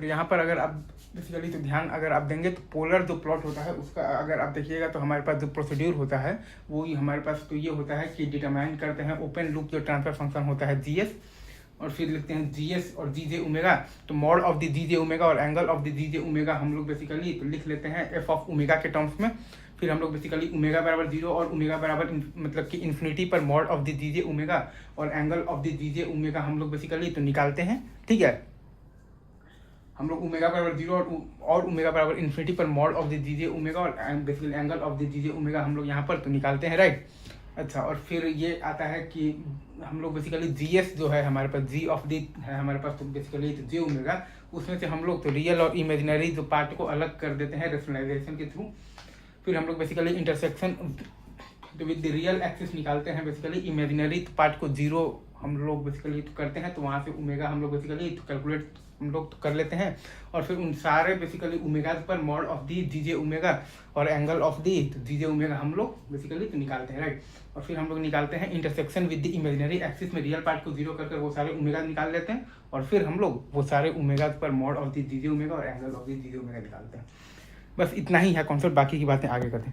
फिर यहाँ पर अगर आप बेसिकली तो ध्यान अगर आप देंगे तो पोलर जो प्लॉट होता है उसका अगर आप देखिएगा तो हमारे पास जो प्रोसीड्यूर होता है वो ही हमारे पास तो ये होता है कि डिटरमाइन करते हैं ओपन लूप जो ट्रांसफर फंक्शन होता है जीएस, और फिर लिखते हैं जीएस और जी जे ओमेगा। तो mod of the G J omega और angle of the G J omega हम लोग बेसिकली तो लिख लेते हैं एफ ऑफ ओमेगा के टर्म्स में। फिर हम लोग बेसिकली ओमेगा बराबर 0 और ओमेगा बराबर मतलब कि इन्फिनिटी पर mod of the G J omega और angle of the G J omega हम लोग बेसिकली तो निकालते हैं। ठीक है, हम लोग ओमेगा बराबर 0 और ओमेगा बराबर इन्फिनिटी पर mod of the G J omega और basically angle of the G J omega हम लोग यहाँ पर तो निकालते हैं, राइट। अच्छा, और फिर ये आता है कि हम लोग बेसिकली जीएस जो है हमारे पास जी ऑफ दी है हमारे पास तो बेसिकली तो जे ओमेगा, उसमें से हम लोग तो रियल और इमेजिनरी जो पार्ट को अलग कर देते हैं रेशनलाइजेशन के थ्रू। फिर हम लोग basically intersection with the real axis निकालते हैं, बेसिकली इमेजिनरी पार्ट को जीरो हम लोग बेसिकली तो करते हैं, तो वहाँ से ओमेगा हम लोग बेसिकली तो कैलकुलेट हम लोग तो कर लेते हैं। और फिर उन सारे बेसिकली ओमेगा पर mod of the ji J omega और एंगल ऑफ दी तो जी जे ओमेगा हम लोग बेसिकली तो निकालते हैं, राइट। और फिर हम लोग निकालते हैं intersection with the imaginary axis में रियल पार्ट को जीरो कर वो सारे ओमेगा निकाल लेते हैं, और फिर हम लोग वो सारे ओमेगा पर mod of the ji J omega और angle of the ji J omega निकालते हैं। बस इतना ही है कॉन्सेप्ट, बाकी की बातें आगे करते हैं।